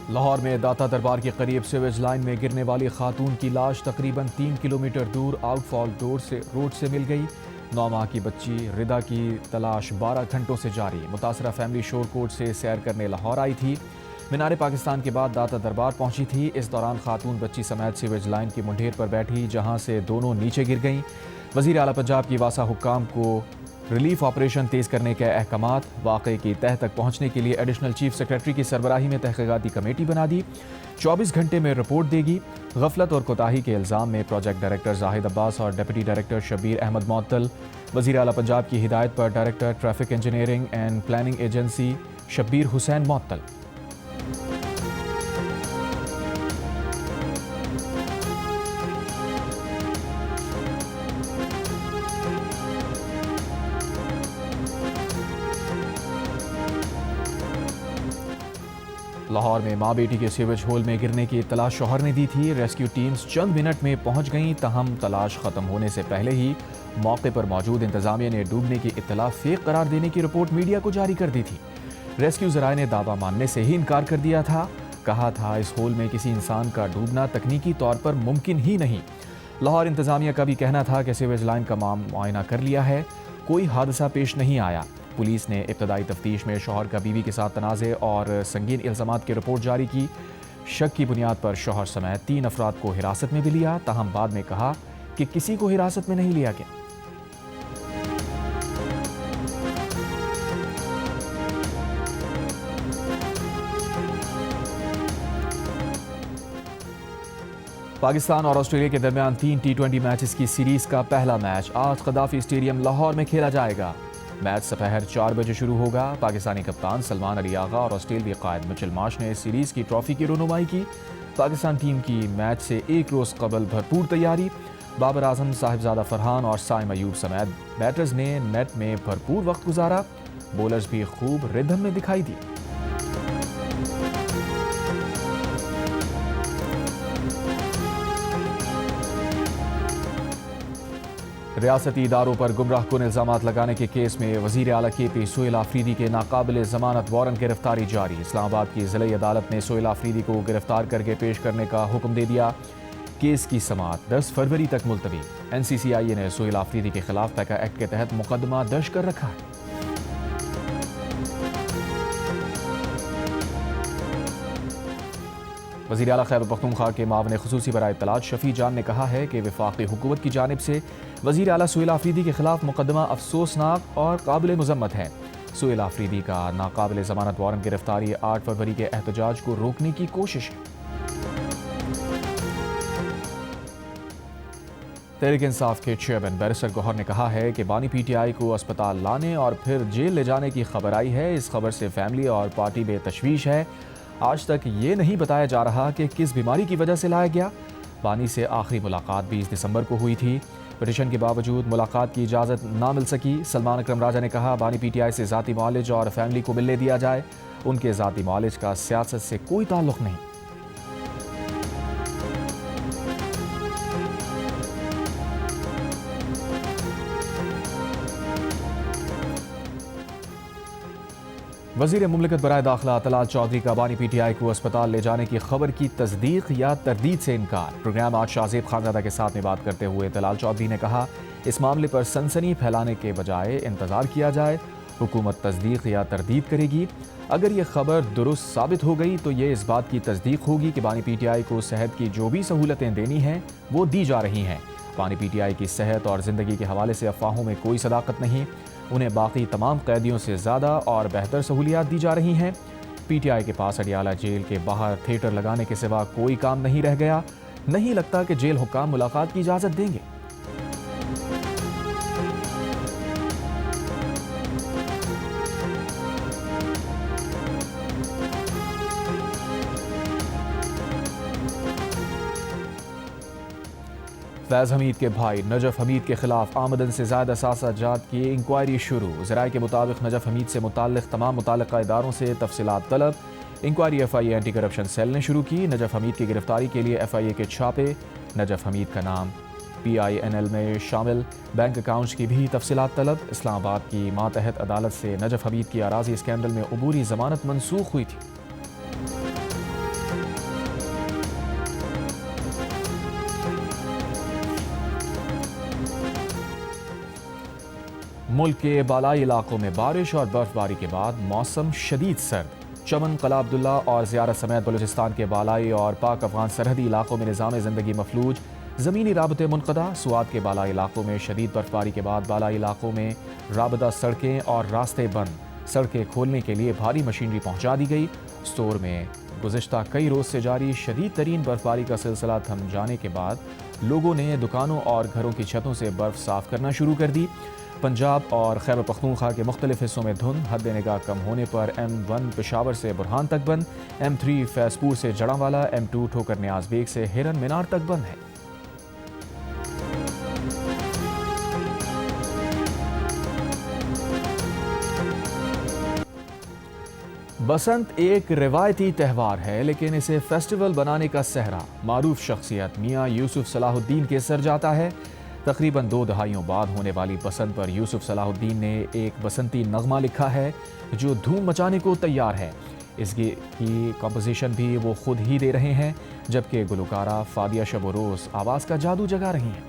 लाहौर में दाता दरबार के करीब सीवेज लाइन में गिरने वाली खातून की लाश तकरीबन 3 किलोमीटर दूर आउटफॉल रोड से मिल गई। 9 माह की बच्ची रिदा की तलाश 12 घंटों से जारी। मुतासरा फैमिली शोरकोट से सैर करने लाहौर आई थी। मीनार पाकिस्तान के बाद दाता दरबार पहुंची थी। इस दौरान खातून बच्ची समेत सीवेज लाइन की मुंडेर पर बैठी, जहां से दोनों नीचे गिर गईं। वज़ीर आला पंजाब की वासा हुक्काम को रिलीफ ऑपरेशन तेज़ करने के अहकामात। वाक़े की तह तक पहुँचने के लिए एडिशनल चीफ सेक्रेटरी की सरबराही में तहक़ीक़ाती कमेटी बना दी। 24 घंटे में रिपोर्ट देगी। गफलत और कोताही के इल्ज़ाम में प्रोजेक्ट डायरेक्टर जाहिद अब्बास और डिप्टी डायरेक्टर शब्बीर अहमद मुअत्तल। वज़ीर आला पंजाब की हिदायत पर director traffic engineering and planning agency Shabbir Hussain मुअत्तल। लाहौर में मां बेटी के सीवेज होल में गिरने की इत्तला शौहर ने दी थी। रेस्क्यू टीम्स चंद मिनट में पहुंच गईं, तहम तलाश खत्म होने से पहले ही मौके पर मौजूद इंतजामिया ने डूबने की इत्तला फेक करार देने की रिपोर्ट मीडिया को जारी कर दी थी। रेस्क्यू ज़राए ने दावा मानने से ही इनकार कर दिया था। कहा था इस होल में किसी इंसान का डूबना तकनीकी तौर पर मुमकिन ही नहीं। लाहौर इंतजामिया का भी कहना था कि सीवेज लाइन का मुआयना कर लिया है, कोई हादसा पेश नहीं आया। पुलिस ने इब्तदाई तफ्तीश में शौहर का बीवी के साथ तनाज़े और संगीन इल्ज़ामात की रिपोर्ट जारी की। शक की बुनियाद पर शौहर समेत 3 अफराद को हिरासत में भी लिया, ताहम बाद में कहा कि किसी को हिरासत में नहीं लिया गया। पाकिस्तान और ऑस्ट्रेलिया के दरमियान 3 T20 मैचेस की सीरीज का पहला मैच आज कदाफी स्टेडियम लाहौर में खेला जाएगा। मैच दोपहर 4 बजे शुरू होगा। पाकिस्तानी कप्तान सलमान अली आगा और ऑस्ट्रेलियाई कायद मिचेल मार्श ने सीरीज की ट्रॉफी की रुनुमाई की। पाकिस्तान टीम की मैच से एक रोज़ कबल भरपूर तैयारी। बाबर आजम, साहिबजादा फरहान और साइम अयूब समेत बैटर्स ने नेट में भरपूर वक्त गुजारा। बॉलर्स भी खूब रिदम में दिखाई दिए। रियासती इदारों पर गुमराहकुन इल्ज़ामात लगाने के केस में वज़ीर आला KP सोहेल आफरीदी के नाकाबिल ज़मानत वारंट गिरफ्तारी जारी। इस्लामाबाद की ज़िला अदालत ने सोहेल आफरीदी को गिरफ्तार करके पेश करने का हुक्म दे दिया। केस की समाअत 10 फरवरी तक मुलतवी। NCCIA ने सोहेल आफरीदी के खिलाफ पैका एक्ट के तहत मुकदमा दर्ज कर रखा है। वज़ीर आला खैबर पख्तूनख्वा के मावन ख़ुसूसी बराए इत्तलात शफ़ी जान ने कहा है कि वफ़ाक़ी हुकूमत की जानिब से वज़ीर आला सोहेल आफरीदी के खिलाफ मुकदमा अफसोसनाक और काबिल मज़म्मत है। सोहेल आफरीदी का नाकाबिल ज़मानत वारंट गिरफ्तारी 8 फरवरी के एहतजाज को रोकने की कोशिश है। तहरीक इंसाफ के चेयरमैन बैरिस्टर गौहर ने कहा है कि बानी PTI को अस्पताल लाने और फिर जेल ले जाने की खबर आई है। इस खबर से फैमिली और पार्टी में तशवीश है। आज तक ये नहीं बताया जा रहा कि किस बीमारी की वजह से लाया गया। बानी से आखिरी मुलाकात 20 दिसंबर को हुई थी। पिटीशन के बावजूद मुलाकात की इजाज़त ना मिल सकी। सलमान अकरम राजा ने कहा बानी PTI से ज़ाती मुआलिज और फैमिली को मिलने दिया जाए। उनके ज़ाती मुआलिज का सियासत से कोई ताल्लुक़ नहीं। वज़ीर मुमलिकत बराए दाखिला तलाल चौधरी का बानी PTI को अस्पताल ले जाने की खबर की तस्दीक या तरदीद से इनकार। प्रोग्राम आज शाहज़ेब खानज़ादा के साथ में बात करते हुए तलाल चौधरी ने कहा इस मामले पर सनसनी फैलाने के बजाय इंतज़ार किया जाए। हुकूमत तस्दीक या तरदीद करेगी। अगर ये खबर दुरुस्त साबित हो गई तो ये इस बात की तस्दीक होगी कि बानी PTI को सेहत की जो भी सहूलतें देनी हैं वो दी जा रही हैं। बानी PTI की सेहत और ज़िंदगी के हवाले से अफवाहों में कोई सदाकत नहीं। उन्हें बाकी तमाम कैदियों से ज़्यादा और बेहतर सहूलियात दी जा रही हैं। PTI के पास अडियाला जेल के बाहर थिएटर लगाने के सिवा कोई काम नहीं रह गया। नहीं लगता कि जेल हुक्काम मुलाकात की इजाज़त देंगे। फैज़ हमीद के भाई नजफ हमीद के खिलाफ आमदन से ज़्यादा असासाजात की इंक्वायरी शुरू। ज़राए के मुताबिक नजफ हमीद से मुताल्लिक़ तमाम मुताल्लिक़ा इदारों से तफसीलात तलब। Inquiry FIA anti corruption cell ने शुरू की। नजफ हमीद की गिरफ्तारी के लिए FIA के छापे। नजफ हमीद का नाम PINL में शामिल बैंक अकाउंट्स की भी तफसीलात तलब। इस्लामाबाद की मातहत अदालत से नजफ हमीद की अराज़ी स्कैंडल में अबूरी ज़मानत मनसूख हुई थी। मुल्क के बालाई इलाकों में बारिश और बर्फबारी के बाद मौसम शदीद सर्द। चमन, कला अब्दुल्ला और ज़ियारत समेत बलूचिस्तान के बालाई और पाक अफगान सरहदी इलाकों में निज़ाम ज़िंदगी मफलूज, ज़मीनी राबते मुनक़दा। सुआद के बालाई इलाकों में शदीद बर्फबारी के बाद बालाई इलाकों में राबता सड़कें और रास्ते बंद। सड़कें खोलने के लिए भारी मशीनरी पहुँचा दी गई। स्टोर में गुज़िश्ता कई रोज़ से जारी शदीद तरीन बर्फबारी का सिलसिला थम जाने के बाद लोगों ने दुकानों और घरों की छतों से बर्फ़ साफ़ करना शुरू कर दी। पंजाब और खैबर पख्तूनख्वा के मुख्तलिफ हिस्सों में धुंध, हद निगाह कम होने पर M1 पेशावर से बुरहान तक बंद, M3 फैजपुर से जड़ांवाला, M2 ठोकर नियाज बेग से हिरन मीनार तक बंद है। बसंत एक रिवायती त्यौहार है, लेकिन इसे फेस्टिवल बनाने का सहरा मारूफ शख्सियत मियाँ यूसुफ सलाहुद्दीन के सर जाता है। तकरीबन 2 दहाइयों बाद होने वाली बसंत पर यूसुफ सलाहुद्दीन ने एक बसंती नगमा लिखा है जो धूम मचाने को तैयार है। इसकी कंपोजिशन भी वो खुद ही दे रहे हैं, जबकि गुलकारा फादिया शब-ओ-रोज़ आवाज़ का जादू जगा रही हैं।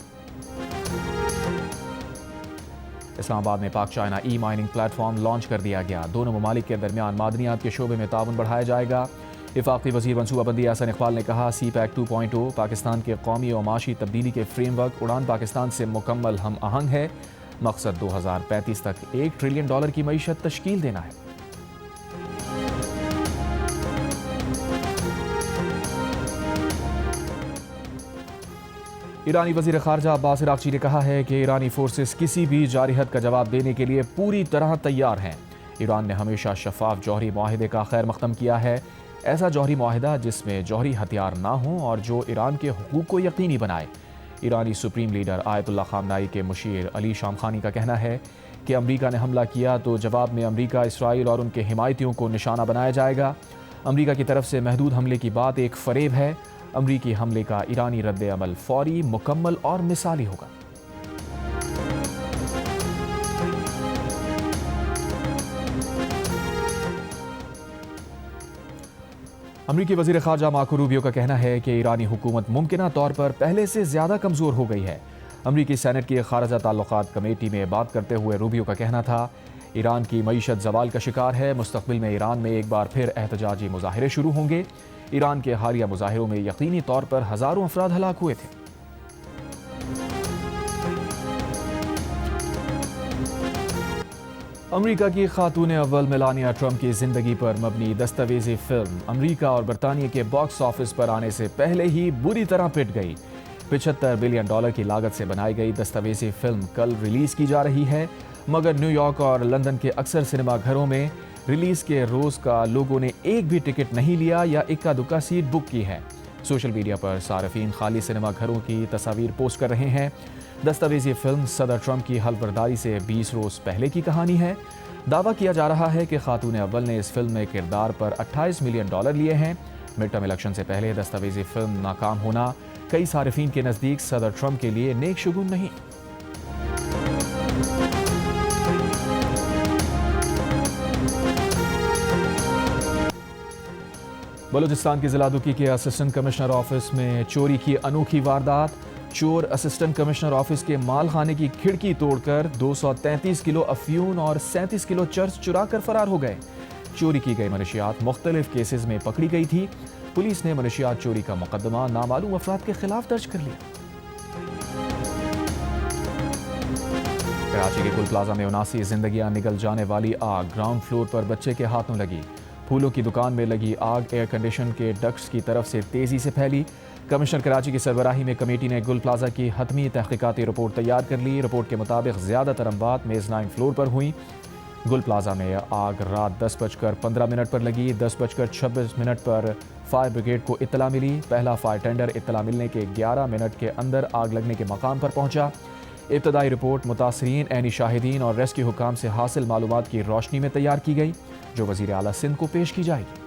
इस्लामाबाद में पाक चाइना ई-माइनिंग प्लेटफॉर्म लॉन्च कर दिया गया। दोनों ममालिक के दरमियान मादनियात के शोबे में ताउन बढ़ाया जाएगा। वफाकी वज़ीर मनसूबाबंदी हसन इकबाल ने कहा, CPEC 2.0 पाकिस्तान के कौमी और माशी तब्दीली के फ्रेमवर्क उड़ान पाकिस्तान से मुकम्मल हम आहंग है। मकसद 2035 तक $1 ट्रिलियन की मईशत तश्कील देना है। ईरानी वज़ीर ख़ारजा अब्बास अराग़ची ने कहा है कि ईरानी फोर्सेस किसी भी जारिहत का जवाब देने के लिए पूरी तरह तैयार हैं। ईरान ने हमेशा शफाफ जौहरी मुआहिदे का खैर मक़दम किया है। ऐसा जौहरी मुआहिदा जिसमें जौहरी हथियार ना हों और जो ईरान के हुकूक को यकीनी बनाए। ईरानी सुप्रीम लीडर आयतुल्लाह ख़ामनाई के मुशीर अली शामखानी का कहना है कि अमरीका ने हमला किया तो जवाब में अमरीका, इसराइल और उनके हिमायतियों को निशाना बनाया जाएगा। अमरीका की तरफ से महदूद हमले की बात एक फ़रेब है। अमरीकी हमले का ईरानी रद्द अमल फौरी, मुकम्मल और मिसाली होगा। अमरीकी वज़ीर ख़ारजा मार्को रूबियो का कहना है कि ईरानी हुकूमत मुमकिना तौर पर पहले से ज़्यादा कमज़ोर हो गई है। अमरीकी सेनेट की ख़ारजा ताल्लुक़ात कमेटी में बात करते हुए रूबियो का कहना था, ईरान की मईशत ज़वाल का शिकार है। मुस्तक़बिल में ईरान में एक बार फिर एहतजाजी मुज़ाहिरे शुरू होंगे। ईरान के हालिया मुज़ाहिरों में यकीनी तौर पर हज़ारों अफराद हलाक हुए थे। अमरीका की खातून अव्वल मेलानिया ट्रंप की ज़िंदगी पर मबनी दस्तावेज़ी फिल्म अमरीका और बरतानिया के बॉक्स ऑफिस पर आने से पहले ही बुरी तरह पिट गई। $75 बिलियन की लागत से बनाई गई दस्तावेज़ी फिल्म कल रिलीज़ की जा रही है, मगर न्यूयॉर्क और लंदन के अक्सर सिनेमा घरों में रिलीज़ के रोज़ का लोगों ने एक भी टिकट नहीं लिया या इक्का दुक्का सीट बुक की है। सोशल मीडिया पर सार्फिन खाली सिनेमा घरों की तस्वीर पोस्ट कर रहे हैं। दस्तावेज़ी फिल्म सदर ट्रंप की हल्फबर्दारी से 20 रोज़ पहले की कहानी है। दावा किया जा रहा है कि खातून अव्वल ने इस फिल्म में किरदार पर $28 मिलियन लिए हैं। मिड टर्म इलेक्शन से पहले दस्तावेज़ी फिल्म नाकाम होना कई सार्फिन के नज़दीक सदर ट्रंप के लिए नेक शुगुन नहीं। बलूचिस्तान की जिला दुकी के असिस्टेंट कमिश्नर ऑफिस में चोरी की अनोखी वारदात। चोर असिस्टेंट कमिश्नर ऑफिस के माल खाने की खिड़की तोड़कर 233 किलो अफयून और 37 किलो चर्स चुरा कर फरार हो गए। चोरी की गई मनशियात मुख्तलिफ केसेस में पकड़ी गई थी। पुलिस ने मनशियात चोरी का मुकदमा नामालूम अफराद के खिलाफ दर्ज कर लिया। कराची के गुल प्लाजा में 79 जिंदगियां निगल जाने वाली आग। ग्राउंड फ्लोर पर बच्चे के हाथों लगी। फूलों की दुकान में लगी आग एयर कंडीशन के डक्ट्स की तरफ से तेजी से फैली। कमिश्नर कराची की सरबराही में कमेटी ने गुल प्लाजा की हतमी तहकीकाती रिपोर्ट तैयार कर ली। रिपोर्ट के मुताबिक ज़्यादातर अमवात मेज़नाइन फ्लोर पर हुई। गुल प्लाजा में आग रात 10:15 पर लगी। 10:26 पर फायर ब्रिगेड को इत्तला मिली। पहला फायर टेंडर इत्तला मिलने के 11 मिनट के अंदर आग लगने के मकाम पर पहुंचा। इब्तदाई रिपोर्ट मुतासरीन, ऐनी शाहिदीन और रेस्क्यू हुकाम से हासिल मालूमात की रोशनी में तैयार की गई, जो वज़ीर आला सिंध को पेश की जाएगी।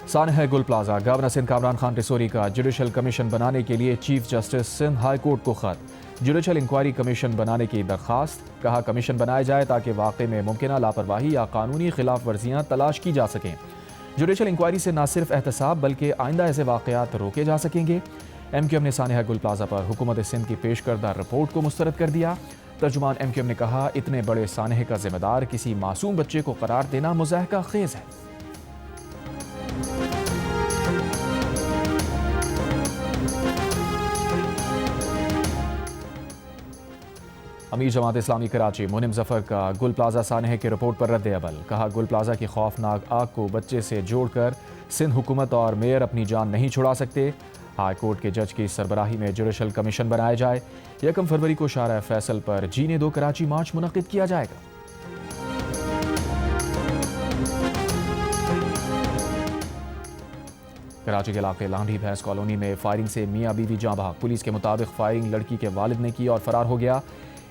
सानह है गुल प्लाजा। गवर्नर सिंध कामरान खान रिसोरी का जुडिशल कमीशन बनाने के लिए chief justice Sindh high court को खत। जुडिशल इंक्वायरी कमीशन बनाने की दरखास्त। कहा कमीशन बनाया जाए ताकि वाकई में मुमकिन लापरवाही या कानूनी खिलाफ वर्जियाँ तलाश की जा सकें। जुडिशल इंक्वायरी से न सिर्फ एहतसाब बल्कि आइंदा ऐसे वाक़यात रोके जा सकेंगे। MQM ने सानेहा गुल प्लाजा पर हुकूमत सिंध की पेश करदा रिपोर्ट को मुस्तरद कर दिया। तर्जुमान MQM ने कहा, इतने बड़े सानहे का जिम्मेदार किसी मासूम बच्चे को करार देना मुज़ाहिका खेज है। अमीर जमात इस्लामी कराची मुनिम जफर का गुल प्लाजा सानहे की रिपोर्ट पर रद्द अमल। कहा, गुल प्लाजा की खौफनाक आग को बच्चे से जोड़कर सिंध हुकूमत और मेयर अपनी जान नहीं छुड़ा सकते। हाई कोर्ट के जज की सरबराही में जुडिशल कमीशन बनाया जाए। 1 फरवरी को शारा फैसल पर जीने दो कराची मार्च मुनक्किद किया जाएगा। कराची के इलाके लांढी भैंस कॉलोनी में फायरिंग से मियां बीवी जाँ बहक। पुलिस के मुताबिक फायरिंग लड़की के वालिद ने की और फरार हो गया।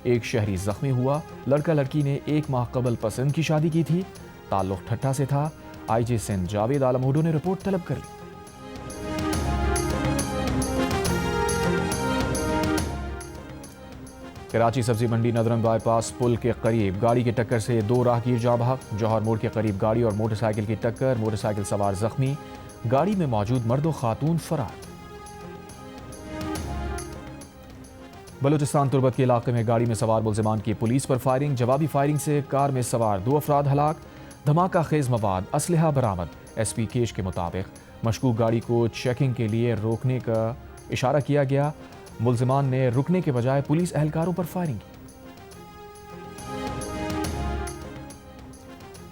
एक शहरी जख्मी हुआ। लड़का लड़की ने 1 माह कबल पसंद की शादी की थी। ताल्लुक ठट्ठा से था। IG सिंध जावेद आलम हुडो ने रिपोर्ट तलब कर ली। कराची सब्जी मंडी नदरंग बाईपास पुल के करीब गाड़ी की टक्कर से 2 राहगीर जाँ बहक। जौहर मोड़ के करीब गाड़ी और मोटरसाइकिल की टक्कर, मोटरसाइकिल सवार जख्मी। गाड़ी में मौजूद मर्द व खातून फरार। बलूचिस्तान तुर्बत के इलाके में गाड़ी में सवार मुल्जिमान की पुलिस पर फायरिंग। जवाबी फायरिंग से कार में सवार 2 अफराद हलाक। धमाका खेज मवाद, असलहा बरामद। SP केश के मुताबिक मशकूक गाड़ी को चेकिंग के लिए रोकने का इशारा किया गया। मुल्जिमान ने रुकने के बजाय पुलिस एहलकारों पर फायरिंग की।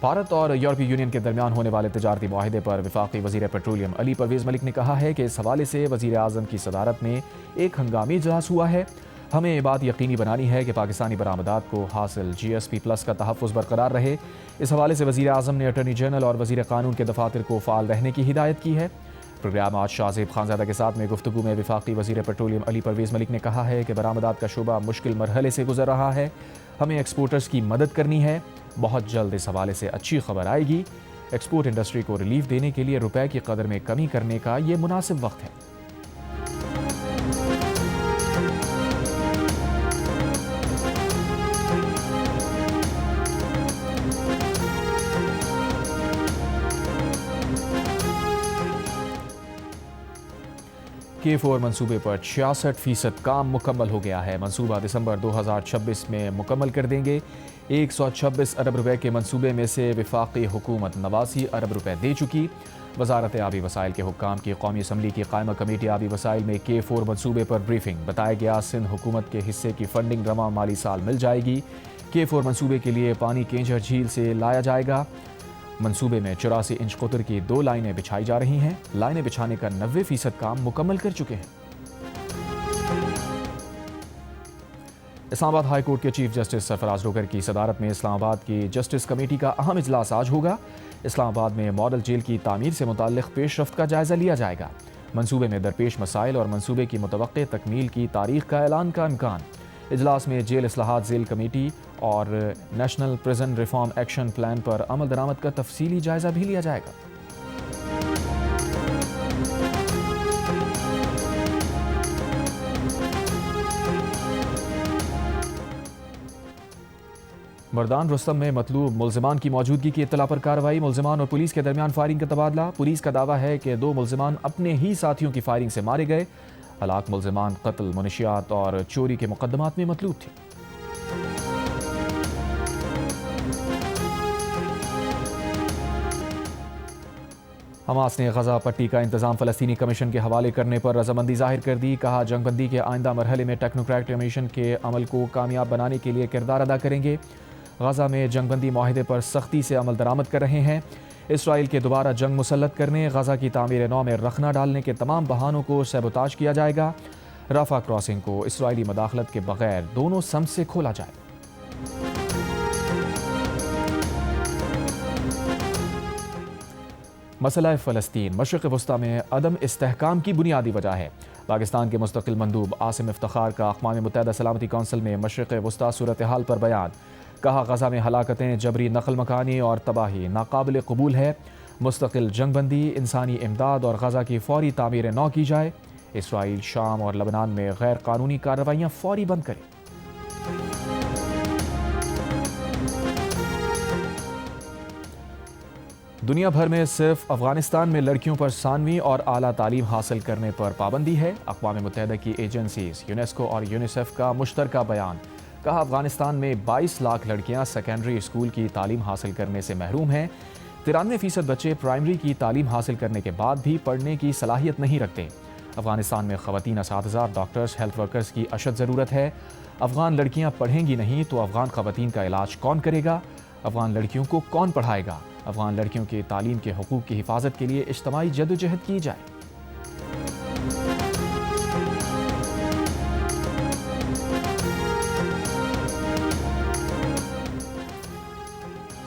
भारत और यूरोपीय यूनियन के दरमियान होने वाले तिजारती मुआहिदे पर वफाकी वजीर पेट्रोलियम अली परवेज मलिक ने कहा है कि इस हवाले से वजीर आज़म की सदारत में एक हंगामी इजलास हुआ है। हमें ये बात यकीनी बनानी है कि पाकिस्तानी बरामदात को हासिल GSP+ का तहफ़्फ़ुज़ बरकरार रहे। इस हवाले से वज़ीर आज़म ने अटॉर्नी जनरल और वज़ीर कानून के दफातर को फ़ाल रहने की हिदायत की है। प्रोग्राम आज शाहज़ेब खानज़ादा के साथ में गुफ्तगू में वफाकी वज़ीर पेट्रोलियम अली परवेज मलिक ने कहा है कि बरामदात का शोबा मुश्किल मरहले से गुजर रहा है। हमें एक्सपोर्टर्स की मदद करनी है। बहुत जल्द इस हवाले से अच्छी खबर आएगी। एक्सपोर्ट इंडस्ट्री को रिलीफ देने के लिए रुपए की कदर में कमी करने का ये मुनासिब वक्त है। K4 मंसूबे पर 66% काम मुकम्मल हो गया है। मंसूबा दिसंबर 2026 में मुकम्मल कर देंगे। 126 अरब रुपए के मंसूबे में से वफाकी हुकूमत 89 अरब रुपए दे चुकी। वजारत आबी वसाइल के हुक्काम की कौमी असम्बली की कायमा कमेटी आबी वसाइल में K4 मंसूबे पर ब्रीफिंग। बताया गया, सिंध हुकूमत के हिस्से की फंडिंग रवा माली साल मिल जाएगी। K4 मंसूबे के लिए पानी केंझर झील से लाया जाएगा। मंसूबे में 84 इंच कुतर की 2 लाइनें बिछाई जा रही हैं। लाइनें बिछाने का 90% काम मुकम्मल कर चुके हैं। इस्लामाबाद हाई कोर्ट के चीफ जस्टिस सरफराज रोकर की सदारत में इस्लामाबाद की जस्टिस कमेटी का अहम इजलास आज होगा। इस्लामाबाद में मॉडल जेल की तामीर से मुताल्लिक पेशरफ्त का जायजा लिया जाएगा। मंसूबे में दरपेश मसाइल और मंसूबे की मुतवक्के तकमील की तारीख का ऐलान का इम्कान। इजलास में जेल इस्लाहात जेल कमेटी और national prison reform action plan पर अमल दरामद का तफसीली जायजा भी लिया जाएगा। मर्दान रुस्तम में मतलूब मुल्जिमान की मौजूदगी की इत्तला पर कार्रवाई। मुल्जिमान और पुलिस के दरमियान फायरिंग का तबादला। पुलिस का दावा है कि 2 मुल्जिमान अपने ही साथियों की फायरिंग से मारे गए। हलाक मुल्जिमान कत्ल, मुनशियात और चोरी के मुकदमात में मतलूब थे। हमास ने गजा पट्टी का इंतजाम फ़लस्तीनी कमीशन के हवाले करने पर रजामंदी जाहिर कर दी। कहा, जंगबंदी के आइंदा मरहले में टेक्नोक्रेट कमीशन के अमल को कामयाब बनाने के लिए किरदार अदा करेंगे। गजा में जंगबंदी माहिदे पर सख्ती से अमल दरामद कर रहे हैं। इसराइल के दोबारा जंग मुसल्लत करने, गजा की तामीर नौ में रखना डालने के तमाम बहानों को सबोताज किया जाएगा। राफा क्रॉसिंग को इसराइली मदाखलत के बगैर दोनों सम से खोला जाए। मसला फ़लस्तीन मशरिक़ वस्ता में अदम इस्तेहकाम की बुनियादी वजह है। पाकिस्तान के मुस्तकिल मंदूब आसिम इफ्तिखार का अक़वाम मुत्तहिदा सलामती कौंसिल में मशरिक़ वस्ता सूरत हाल पर बयान। कहा, गजा में हलाकतें, जबरी नकल मकानी और तबाही नाकाबिल कबूल है। मुस्तकिल जंगबंदी, इंसानी इमदाद और गजा की फ़ौरी तामीर नौ की जाए। इसराइल, शाम और लबनान में गैर कानूनी कार्रवाइयाँ फ़ौरी बंद करें। दुनिया भर में सिर्फ अफगानिस्तान में लड़कियों पर सानवी और आला तालीम हासिल करने पर पाबंदी है। अक़वाम मुत्तहिदा की एजेंसीज यूनेस्को और यूनिसेफ का मुश्तरका बयान। कहा, अफगानिस्तान में 22 लाख लड़कियां सेकेंडरी स्कूल की तालीम हासिल करने से महरूम हैं। 93% बच्चे प्राइमरी की तालीम हासिल करने के बाद भी पढ़ने की सलाहियत नहीं रखते। अफगानिस्तान में ख़वातीन असातिज़ा, डॉक्टर्स, हेल्थ वर्कर्स की अशद ज़रूरत है। अफगान लड़कियां पढ़ेंगी नहीं तो अफगान ख़वातीन का इलाज कौन करेगा? अफगान लड़कियों को कौन पढ़ाएगा? अफगान लड़कियों के तालीम के हुकूक की हिफाजत के लिए इज्तिमाई जद्दोजहद की जाए।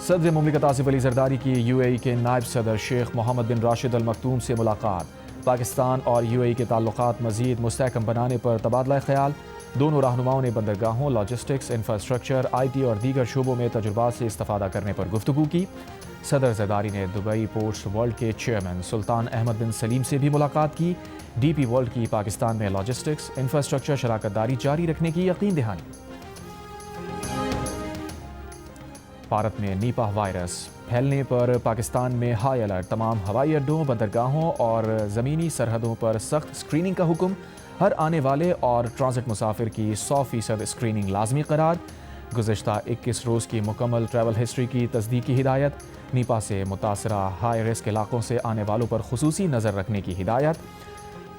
सदर मुमलिकत आसिफ अली जरदारी की UAE के नायब सदर शेख मोहम्मद बिन राशिद अल मखतूम से मुलाकात। पाकिस्तान और UAE के ताल्लुकात मज़ीद मुस्तहकम बनाने पर तबादला ख्याल। दोनों रहनुमाओं ने बंदरगाहों, लॉजिस्टिक्स, इंफ्रास्ट्रक्चर, IT और दीगर शोबों में तजुर्बात से इस्तिफादा करने पर गुफ्तगू की। सदर जरदारी ने दुबई पोर्ट्स वर्ल्ड के चेयरमैन सुल्तान अहमद बिन सलीम से भी मुलाकात की। DP वर्ल्ड की पाकिस्तान में लॉजिस्टिक्स, इंफ्रास्ट्रक्चर शराकतदारी जारी रखने की यकीन दहानी। भारत में नीपाह वायरस फैलने पर पाकिस्तान में हाई अलर्ट। तमाम हवाई अड्डों, बंदरगाहों और ज़मीनी सरहदों पर सख्त स्क्रीनिंग का हुक्म। हर आने वाले और ट्रांजिट मुसाफिर की 100% स्क्रीनिंग लाजमी करार। गुज़श्ता 21 रोज़ की मुकम्मल ट्रैवल हिस्ट्री की तस्दीक की हिदायत। नीपा से मुतासरा हाई रिस्क इलाकों से आने वालों पर खुसूसी नज़र रखने की हिदायत।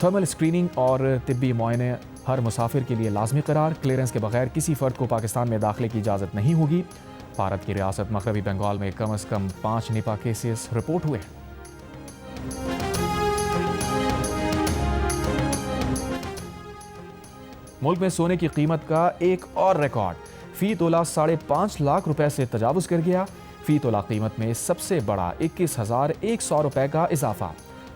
थर्मल स्क्रीनिंग और तिब्बी मुआयने हर मुसाफिर के लिए लाजमी करार। क्लियरेंस के बगैर किसी फ़र्द को पाकिस्तान में दाखिले की इजाज़त नहीं होगी। भारत की रियासत मगरबी बंगाल में कम से कम 5 निपा केसेस रिपोर्ट हुए हैं। मुल्क में सोने की कीमत का एक और रिकॉर्ड। फी तोला 5.5 लाख रुपए से तजावुज कर गया। फी तोला कीमत में सबसे बड़ा 21,100 रुपए का इजाफा।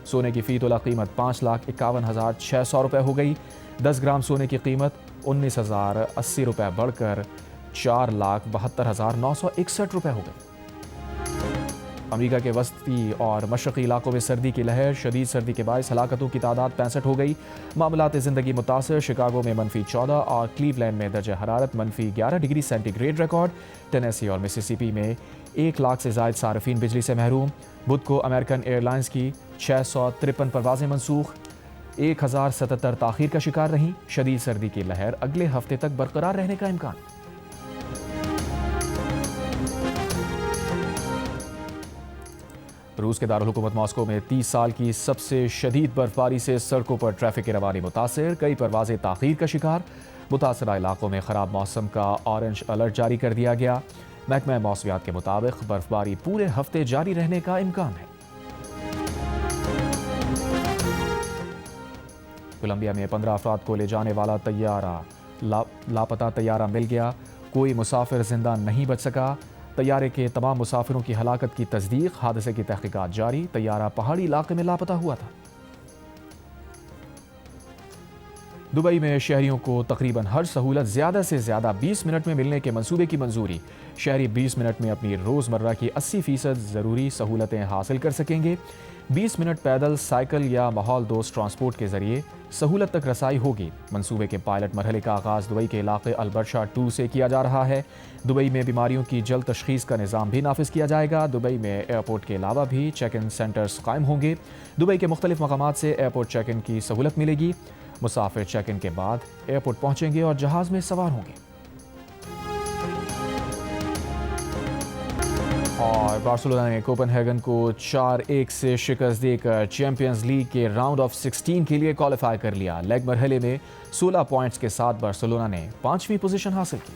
सोने की फी तोला कीमत 5,51,600 रुपए हो गई। 10 ग्राम सोने की कीमत 19,080 रुपए बढ़कर 4,72,961 रुपए हो गई। अमेरिका के वस्ती और मशरक़ी इलाकों में सर्दी की लहर। शदीद सर्दी के बायस हलाकतों की तादाद 65 हो गई। मामलात ज़िंदगी मुतासर। शिकागो में -14 और क्लीवलैंड में दर्जा हरारत -11 डिग्री सेंटीग्रेड रिकॉर्ड। टेनेसी और मिसिसिपी में 1 लाख से ज़ायद सार्फिन बिजली से महरूम। बुध को अमेरिकन एयरलाइंस की 653 परवाज़ें मनसूख। 1077 ताख़ीर का शिकार रहीं। शदीद सर्दी की लहर अगले हफ्ते तक बरकरार रहने का इम्कान। रूस के दारुल हुकूमत मॉस्को में 30 साल की सबसे शदीद बर्फबारी से सड़कों पर ट्रैफिक की रवानी मुतासर। कई परवाजें ताख़ीर का शिकार। मुतासरा इलाकों में ख़राब मौसम का ऑरेंज अलर्ट जारी कर दिया गया। महकमा मौसमियात के मुताबिक बर्फबारी पूरे हफ्ते जारी रहने का इम्कान है। कोलंबिया में 15 अफराद को ले जाने वाला लापता तैयारा मिल गया। कोई मुसाफिर जिंदा नहीं बच सका। तैयारे के तमाम मुसाफिरों की हलाकत की तस्दीक। हादसे की तहकीकात जारी। तैयारा पहाड़ी इलाके में लापता हुआ था। दुबई में शहरियों को तकरीबन हर सहूलत ज़्यादा से ज़्यादा 20 मिनट में मिलने के मंसूबे की मंजूरी। शहरी 20 मिनट में अपनी रोज़मर्रा की 80% ज़रूरी सहूलतें हासिल कर सकेंगे। 20 मिनट पैदल, साइकिल या माहौल दोस्त ट्रांसपोर्ट के जरिए सहूलत तक रसाई होगी। मंसूबे के पायलट मरहले का आगाज़ दुबई के इलाके अलबर्शा 2 से किया जा रहा है। दुबई में बीमारियों की जल्द तशखीस का निज़ाम भी नाफिज किया जाएगा। दुबई में एयरपोर्ट के अलावा भी चेक इन सेंटर्स कायम होंगे। दुबई के मुख्तलिफ मकामात से एयरपोर्ट चेक इन की सहूलत मिलेगी। मुसाफिर चेक इन के बाद एयरपोर्ट पहुंचेंगे और जहाज में सवार होंगे। और बार्सिलोना ने कोपेनहेगन को 4-1 से शिकस्त देकर चैंपियंस लीग के राउंड ऑफ 16 के लिए क्वालिफाई कर लिया। लेग मरहले में 16 पॉइंट्स के साथ बार्सिलोना ने 5वीं पोजीशन हासिल की।